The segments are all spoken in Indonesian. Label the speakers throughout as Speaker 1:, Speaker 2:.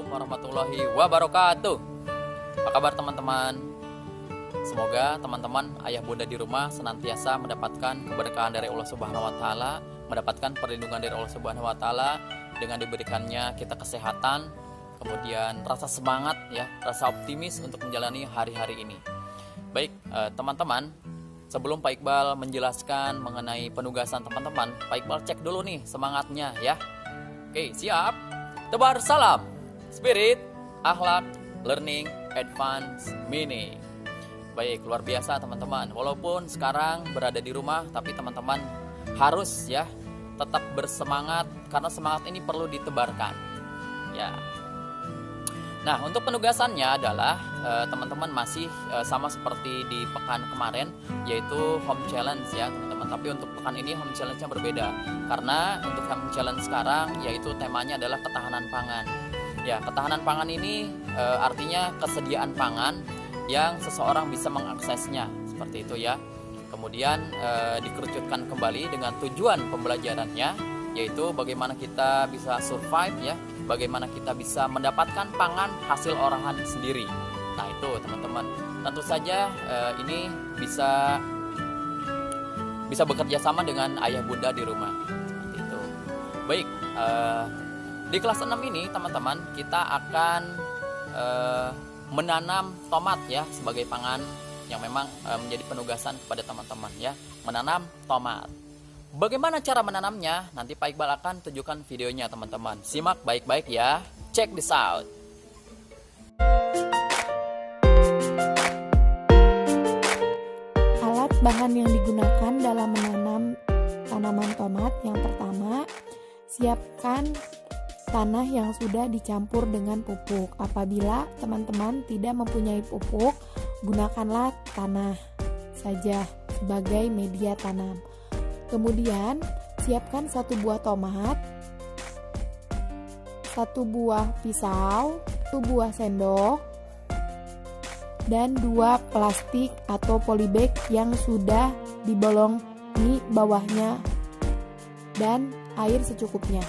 Speaker 1: warahmatullahi wabarakatuh. Apa kabar teman-teman? Semoga teman-teman ayah bunda di rumah senantiasa mendapatkan keberkahan dari Allah Subhanahu wa taala, mendapatkan perlindungan dari Allah Subhanahu wa taala dengan diberikannya kita kesehatan, kemudian rasa semangat ya, rasa optimis untuk menjalani hari-hari ini. Baik, teman-teman, sebelum Pak Iqbal menjelaskan mengenai penugasan teman-teman, Pak Iqbal cek dulu nih semangatnya ya. Oke, siap? Tebar salam, spirit, akhlak, learning, advance, meaning. Baik, luar biasa teman-teman. Walaupun sekarang berada di rumah, tapi teman-teman harus ya tetap bersemangat karena semangat ini perlu ditebarkan. Ya. Nah, untuk penugasannya adalah teman-teman masih sama seperti di pekan kemarin, yaitu home challenge ya teman-teman. Tapi untuk pekan ini home challenge-nya berbeda, karena untuk home challenge sekarang yaitu temanya adalah ketahanan pangan. Ya, ketahanan pangan ini artinya kesediaan pangan yang seseorang bisa mengaksesnya, seperti itu ya. Kemudian dikerucutkan kembali dengan tujuan pembelajarannya, yaitu bagaimana kita bisa survive ya, bagaimana kita bisa mendapatkan pangan hasil olahan sendiri. Nah itu teman-teman, tentu saja ini bisa bekerja sama dengan ayah bunda di rumah, seperti itu. Baik, di kelas 6 ini teman-teman kita akan menanam tomat ya sebagai pangan yang memang menjadi penugasan kepada teman-teman ya, menanam tomat. Bagaimana cara menanamnya? Nanti Pak Iqbal akan tunjukkan videonya teman-teman. Simak baik-baik ya. Check this out.
Speaker 2: Alat bahan yang digunakan dalam menanam tanaman tomat, yang pertama, siapkan tanah yang sudah dicampur dengan pupuk. Apabila teman-teman tidak mempunyai pupuk, gunakanlah tanah saja sebagai media tanam. Kemudian siapkan 1 buah tomat, 1 buah pisau, 1 buah sendok, dan 2 plastik atau polybag yang sudah dibolongi bawahnya, dan air secukupnya.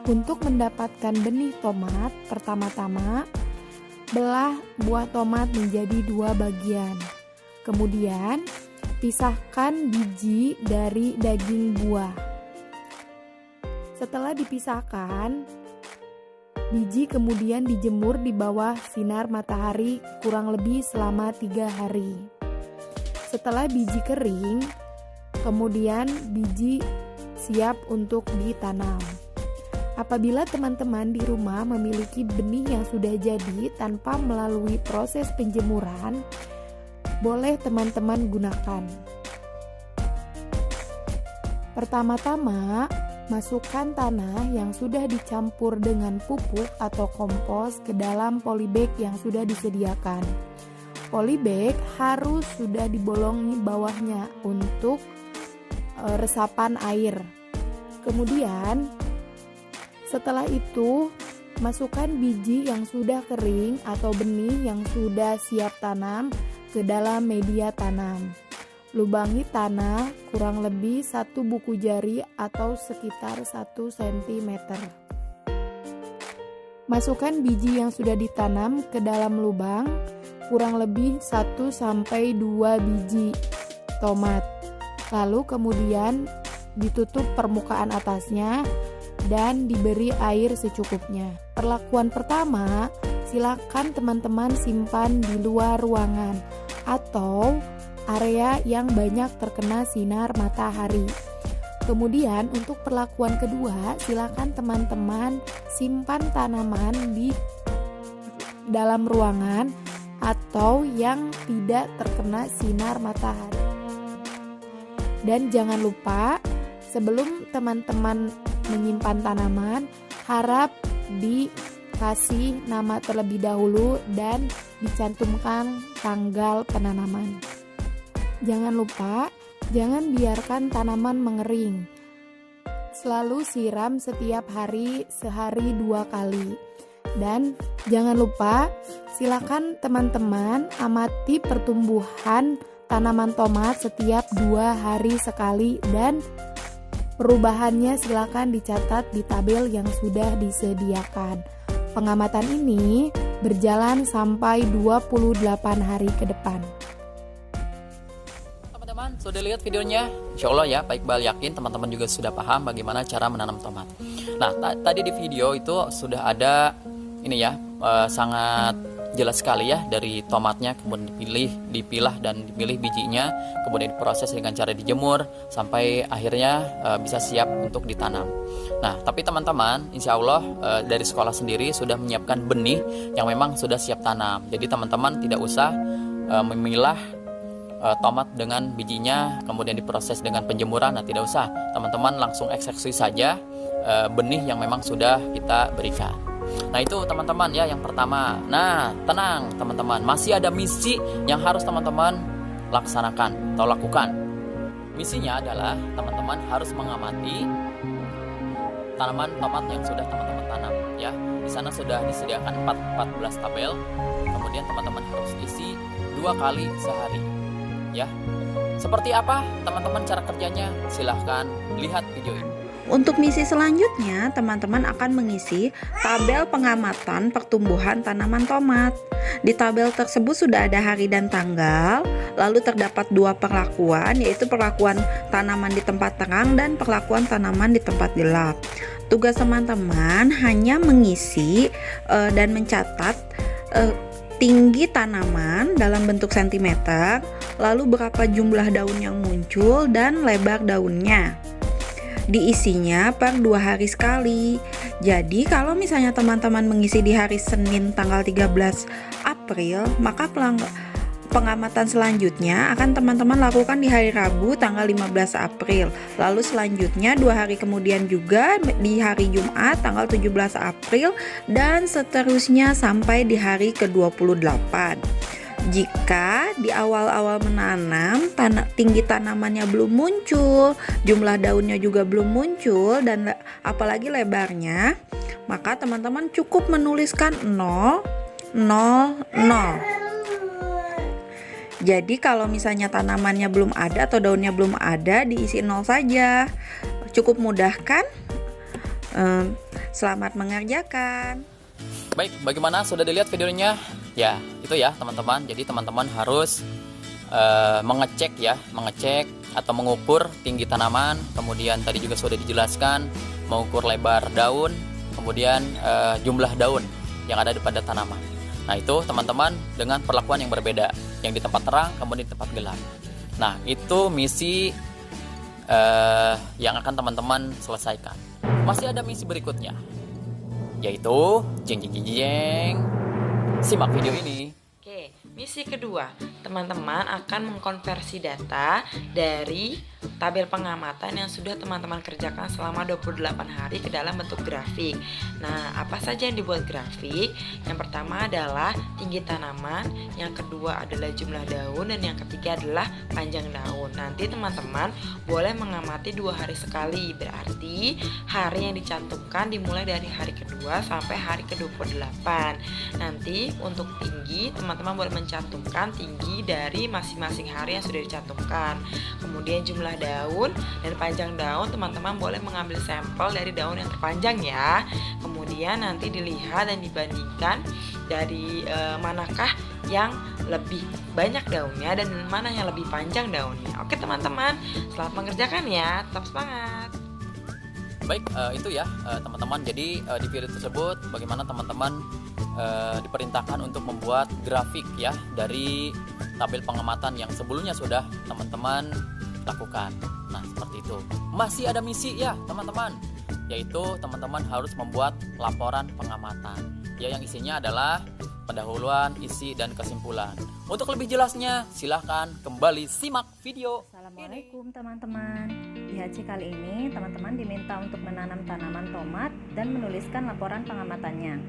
Speaker 2: Untuk mendapatkan benih tomat, pertama-tama belah buah tomat menjadi 2 bagian. Kemudian pisahkan biji dari daging buah. Setelah dipisahkan, biji kemudian dijemur di bawah sinar matahari kurang lebih selama 3 hari. Setelah biji kering, kemudian biji siap untuk ditanam. Apabila teman-teman di rumah memiliki benih yang sudah jadi tanpa melalui proses penjemuran, boleh teman-teman gunakan. Pertama-tama, masukkan tanah yang sudah dicampur dengan pupuk atau kompos ke dalam polybag yang sudah disediakan. Polybag harus sudah dibolongi bawahnya untuk resapan air. Kemudian setelah itu, masukkan biji yang sudah kering atau benih yang sudah siap tanam ke dalam media tanam. Lubangi tanah kurang lebih 1 buku jari atau sekitar 1 cm. Masukkan biji yang sudah ditanam ke dalam lubang kurang lebih 1-2 biji tomat. Lalu kemudian ditutup permukaan atasnya dan diberi air secukupnya. Perlakuan pertama, silakan teman-teman simpan di luar ruangan atau area yang banyak terkena sinar matahari. Kemudian untuk perlakuan kedua, silakan teman-teman simpan tanaman di dalam ruangan atau yang tidak terkena sinar matahari. Dan jangan lupa, sebelum teman-teman menyimpan tanaman, harap dikasih nama terlebih dahulu dan dicantumkan tanggal penanaman. Jangan lupa, jangan biarkan tanaman mengering. Selalu siram setiap hari, sehari 2 kali. Dan jangan lupa, silakan teman-teman amati pertumbuhan tanaman tomat setiap 2 hari sekali dan Perubahannya silakan dicatat di tabel yang sudah disediakan. Pengamatan ini berjalan sampai 28 hari ke depan.
Speaker 1: Teman-teman, sudah lihat videonya? Insya Allah ya, Pak Iqbal yakin teman-teman juga sudah paham bagaimana cara menanam tomat. Nah, tadi di video itu sudah ada ini ya, sangat jelas sekali ya, dari tomatnya kemudian dipilah dan dipilih bijinya, kemudian diproses dengan cara dijemur sampai akhirnya bisa siap untuk ditanam. Nah, tapi teman-teman, insya Allah dari sekolah sendiri sudah menyiapkan benih yang memang sudah siap tanam. Jadi teman-teman tidak usah memilah tomat dengan bijinya kemudian diproses dengan penjemuran. Nah, tidak usah, teman-teman langsung eksekusi saja benih yang memang sudah kita berikan. Nah, itu teman-teman ya yang pertama. Nah, tenang teman-teman, masih ada misi yang harus teman-teman laksanakan atau lakukan. Misinya adalah teman-teman harus mengamati tanaman tomat yang sudah teman-teman tanam ya. Di sana sudah disediakan 14 tabel. Kemudian teman-teman harus isi 2 kali sehari ya. Seperti apa teman-teman cara kerjanya? Silahkan lihat video ini.
Speaker 3: Untuk misi selanjutnya, teman-teman akan mengisi tabel pengamatan pertumbuhan tanaman tomat. Di tabel tersebut sudah ada hari dan tanggal, lalu terdapat 2 perlakuan, yaitu perlakuan tanaman di tempat terang dan perlakuan tanaman di tempat gelap. Tugas teman-teman hanya mengisi dan mencatat tinggi tanaman dalam bentuk sentimeter, lalu berapa jumlah daun yang muncul dan lebar daunnya. Diisinya per 2 hari sekali. Jadi kalau misalnya teman-teman mengisi di hari Senin tanggal 13 April, maka pengamatan selanjutnya akan teman-teman lakukan di hari Rabu tanggal 15 April. Lalu selanjutnya 2 hari kemudian juga di hari Jumat tanggal 17 April dan seterusnya sampai di hari ke-28. Jika di awal-awal menanam tinggi tanamannya belum muncul, jumlah daunnya juga belum muncul, dan apalagi lebarnya, maka teman-teman cukup menuliskan 0, 0, 0. Jadi kalau misalnya tanamannya belum ada atau daunnya belum ada, diisi 0 saja. Cukup mudah kan? Selamat mengerjakan.
Speaker 1: Baik, bagaimana? Sudah dilihat videonya? Ya, itu ya teman-teman. Jadi teman-teman harus mengecek atau mengukur tinggi tanaman. Kemudian tadi juga sudah dijelaskan mengukur lebar daun, kemudian jumlah daun yang ada pada tanaman. Nah, itu teman-teman dengan perlakuan yang berbeda, yang di tempat terang kemudian di tempat gelap. Nah, itu misi yang akan teman-teman selesaikan. Masih ada misi berikutnya, yaitu jeng. Simak video ini.
Speaker 4: Oke, misi kedua, teman-teman akan mengkonversi data dari tabel pengamatan yang sudah teman-teman kerjakan selama 28 hari ke dalam bentuk grafik. Nah, apa saja yang dibuat grafik? Yang pertama adalah tinggi tanaman, yang kedua adalah jumlah daun, dan yang ketiga adalah panjang daun. Nanti teman-teman boleh mengamati 2 hari sekali, berarti hari yang dicantumkan dimulai dari hari kedua sampai hari ke-28. Nanti untuk tinggi, teman-teman boleh mencantumkan tinggi dari masing-masing hari yang sudah dicantumkan. Kemudian jumlah daun dan panjang daun, teman-teman boleh mengambil sampel dari daun yang terpanjang ya. Kemudian nanti dilihat dan dibandingkan dari manakah yang lebih banyak daunnya dan mana yang lebih panjang daunnya. Oke teman-teman, selamat mengerjakan ya, tetap semangat.
Speaker 1: Baik, itu ya teman-teman. Jadi di video tersebut bagaimana teman-teman diperintahkan untuk membuat grafik ya dari tabel pengamatan yang sebelumnya sudah teman-teman lakukan. Nah, seperti itu. Masih ada misi ya teman-teman, yaitu teman-teman harus membuat laporan pengamatan ya, yang isinya adalah pendahuluan, isi, dan kesimpulan. Untuk lebih jelasnya silahkan kembali simak video.
Speaker 5: Assalamualaikum teman-teman. Di HC kali ini teman-teman diminta untuk menanam tanaman tomat dan menuliskan laporan pengamatannya.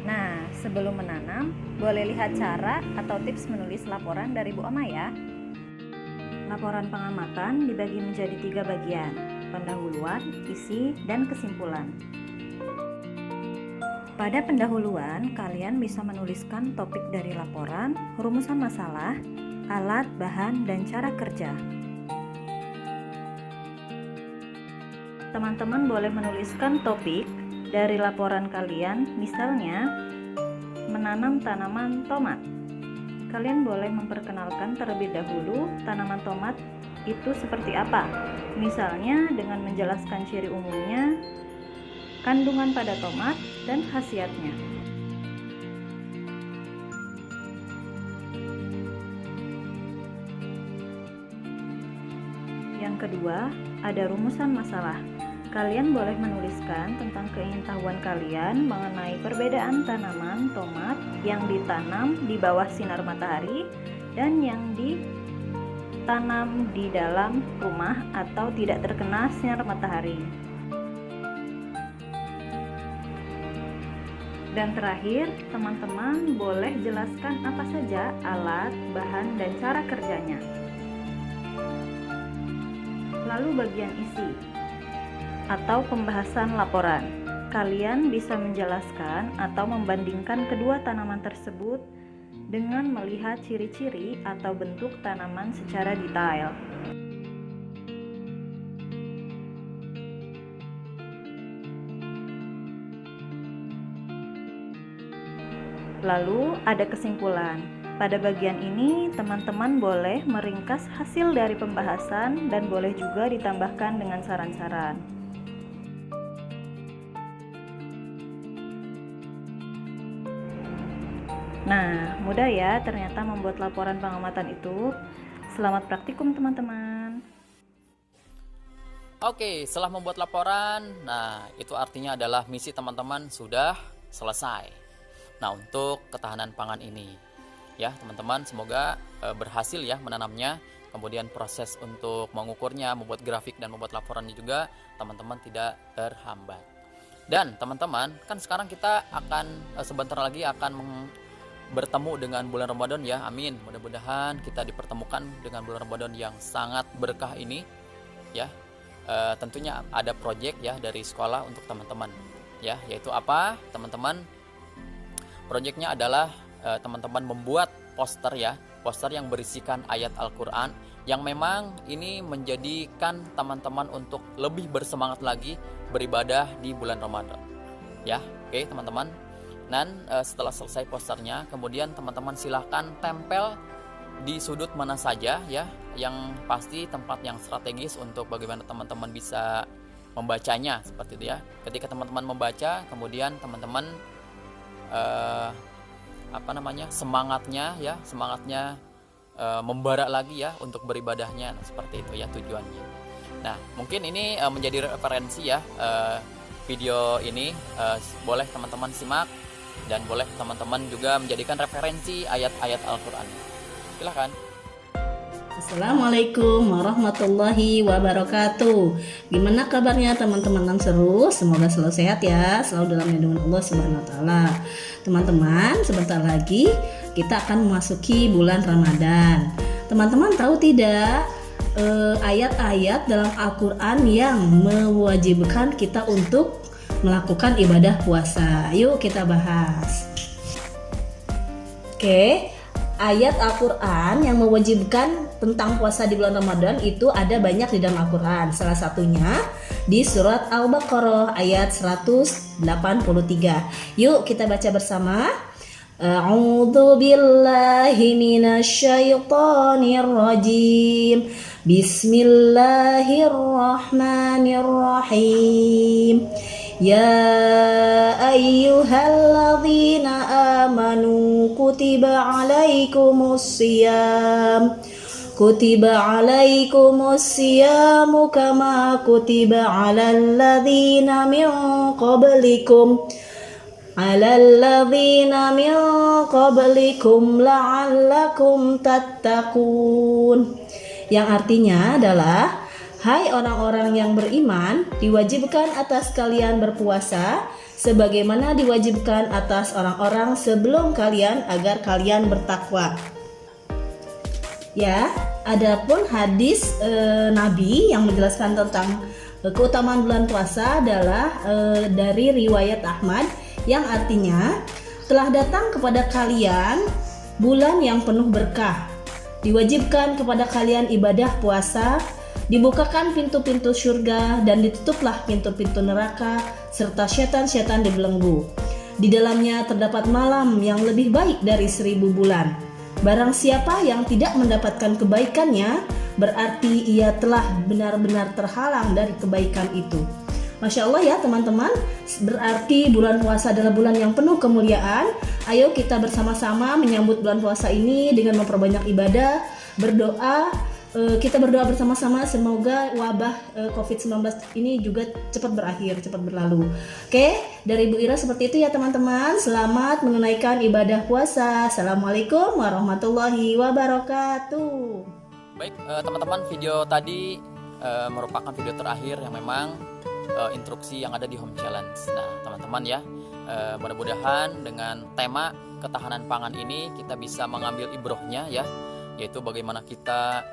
Speaker 5: Nah, sebelum menanam, boleh lihat cara atau tips menulis laporan dari Bu Oma ya. Laporan pengamatan dibagi menjadi 3 bagian: pendahuluan, isi, dan kesimpulan. Pada pendahuluan, kalian bisa menuliskan topik dari laporan, rumusan masalah, alat, bahan, dan cara kerja. teman-teman boleh menuliskan topik dari laporan kalian, misalnya menanam tanaman tomat. Kalian boleh memperkenalkan terlebih dahulu tanaman tomat itu seperti apa. Misalnya dengan menjelaskan ciri umumnya, kandungan pada tomat, dan khasiatnya. Yang kedua, ada rumusan masalah. Kalian boleh menuliskan tentang pengetahuan kalian mengenai perbedaan tanaman tomat yang ditanam di bawah sinar matahari dan yang ditanam di dalam rumah atau tidak terkena sinar matahari. Dan terakhir, teman-teman boleh jelaskan apa saja alat, bahan, dan cara kerjanya. Lalu bagian isi atau pembahasan laporan. Kalian bisa menjelaskan atau membandingkan kedua tanaman tersebut dengan melihat ciri-ciri atau bentuk tanaman secara detail. Lalu ada kesimpulan. Pada bagian ini, teman-teman boleh meringkas hasil dari pembahasan dan boleh juga ditambahkan dengan saran-saran. Nah, mudah ya ternyata membuat laporan pengamatan itu. Selamat praktikum teman-teman.
Speaker 1: Oke, setelah membuat laporan, nah itu artinya adalah misi teman-teman sudah selesai. Nah, untuk ketahanan pangan ini, ya teman-teman, semoga berhasil ya menanamnya. Kemudian proses untuk mengukurnya, membuat grafik dan membuat laporannya juga teman-teman tidak terhambat. Dan teman-teman, kan sekarang kita akan sebentar lagi akan bertemu dengan bulan Ramadan ya, amin. Mudah-mudahan kita dipertemukan dengan bulan Ramadan yang sangat berkah ini ya. Tentunya ada proyek ya dari sekolah untuk teman-teman ya, yaitu apa teman-teman? Proyeknya adalah teman-teman membuat poster ya, poster yang berisikan ayat Al-Quran yang memang ini menjadikan teman-teman untuk lebih bersemangat lagi beribadah di bulan Ramadan ya. Oke teman-teman, dan setelah selesai posternya, kemudian teman-teman silahkan tempel di sudut mana saja ya, yang pasti tempat yang strategis untuk bagaimana teman-teman bisa membacanya seperti itu ya. Ketika teman-teman membaca, kemudian teman-teman semangatnya membara lagi ya untuk beribadahnya, seperti itu ya tujuannya. Nah, mungkin ini menjadi referensi ya, video ini boleh teman-teman simak dan boleh teman-teman juga menjadikan referensi ayat-ayat Al-Quran. Silakan.
Speaker 6: Assalamualaikum warahmatullahi wabarakatuh. Gimana kabarnya teman-teman yang seru? Semoga selalu sehat ya, selalu dalam lindungan Allah Subhanahu wa taala. Teman-teman, sebentar lagi kita akan memasuki bulan Ramadan. Teman-teman tahu tidak ayat-ayat dalam Al-Quran yang mewajibkan kita untuk melakukan ibadah puasa? Yuk kita bahas. Oke, ayat Al-Quran yang mewajibkan tentang puasa di bulan Ramadan itu ada banyak di dalam Al-Quran. Salah satunya di surat Al-Baqarah ayat 183. Yuk kita baca bersama. A'udzu billahi minasyaitonir rajim. Bismillahirrahmanirrahim. Ya ayyuhalladzina amanu kutiba alaikumus siyamu kama kutiba alal ladzina min qablikum la'allakum tattaqun. Yang artinya adalah, hai orang-orang yang beriman, diwajibkan atas kalian berpuasa sebagaimana diwajibkan atas orang-orang sebelum kalian agar kalian bertakwa. Ya, adapun hadis Nabi yang menjelaskan tentang keutamaan bulan puasa adalah dari riwayat Ahmad yang artinya, telah datang kepada kalian bulan yang penuh berkah. Diwajibkan kepada kalian ibadah puasa Dibukakan pintu-pintu surga dan ditutuplah pintu-pintu neraka serta syaitan-syaitan dibelenggu. Di dalamnya terdapat malam yang lebih baik dari 1000 bulan. Barang siapa yang tidak mendapatkan kebaikannya, berarti ia telah benar-benar terhalang dari kebaikan itu. Masya Allah ya teman-teman, berarti bulan puasa adalah bulan yang penuh kemuliaan. Ayo kita bersama-sama menyambut bulan puasa ini dengan memperbanyak ibadah, berdoa. Kita berdoa bersama-sama semoga wabah COVID-19 ini juga cepat berakhir, cepat berlalu. Oke, dari Ibu Ira seperti itu ya teman-teman. Selamat menunaikan ibadah puasa. Assalamualaikum warahmatullahi wabarakatuh.
Speaker 1: Baik teman-teman, video tadi merupakan video terakhir yang memang instruksi yang ada di Home Challenge. Nah teman-teman ya, mudah-mudahan dengan tema ketahanan pangan ini kita bisa mengambil ibrohnya ya, yaitu bagaimana kita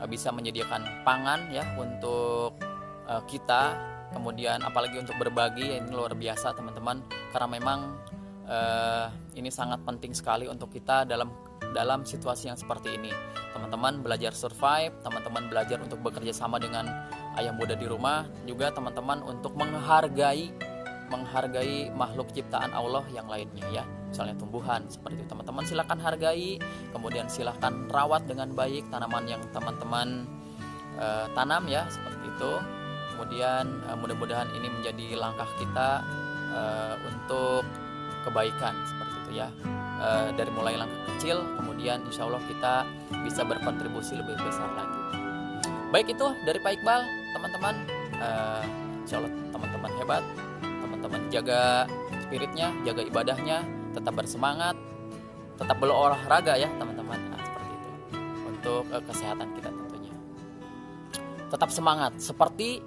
Speaker 1: bisa menyediakan pangan ya untuk kita, kemudian apalagi untuk berbagi. Ini luar biasa teman-teman, karena memang ini sangat penting sekali untuk kita dalam situasi yang seperti ini. Teman-teman belajar survive, teman-teman belajar untuk bekerja sama dengan ayah muda di rumah, juga teman-teman untuk menghargai makhluk ciptaan Allah yang lainnya ya, misalnya tumbuhan seperti itu. Teman-teman silakan hargai, kemudian silakan rawat dengan baik tanaman yang teman-teman tanam ya, seperti itu. Kemudian mudah-mudahan ini menjadi langkah kita untuk kebaikan seperti itu ya, dari mulai langkah kecil, kemudian insya Allah kita bisa berkontribusi lebih besar lagi. Baik, itu dari Pak Iqbal teman-teman. Insya Allah teman-teman hebat, teman-teman jaga spiritnya, jaga ibadahnya, tetap bersemangat, tetap berolahraga ya teman-teman. Nah, seperti itu untuk kesehatan kita tentunya. Tetap semangat seperti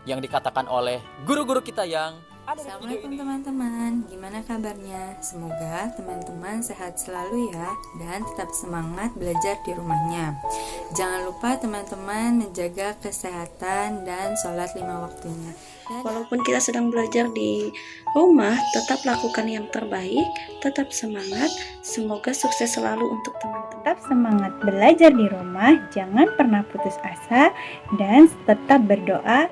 Speaker 1: yang dikatakan oleh guru-guru kita yang ada di video
Speaker 7: Assalamualaikum
Speaker 1: ini.
Speaker 7: teman-teman, gimana kabarnya? Semoga teman-teman sehat selalu ya, dan tetap semangat belajar di rumahnya. Jangan lupa teman-teman menjaga kesehatan dan sholat 5 waktunya.
Speaker 3: Walaupun kita sedang belajar di rumah, tetap lakukan yang terbaik, tetap semangat, semoga sukses selalu untuk teman-teman.
Speaker 8: Tetap semangat belajar di rumah, jangan pernah putus asa, dan tetap berdoa.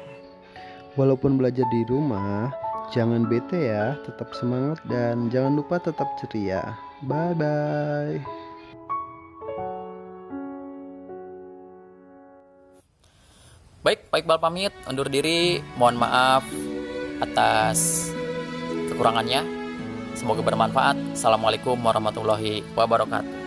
Speaker 9: Walaupun belajar di rumah, jangan bete ya, tetap semangat dan jangan lupa tetap ceria. Bye-bye.
Speaker 1: Baik, Pak Iqbal pamit undur diri. Mohon maaf atas kekurangannya. Semoga bermanfaat. Assalamualaikum warahmatullahi wabarakatuh.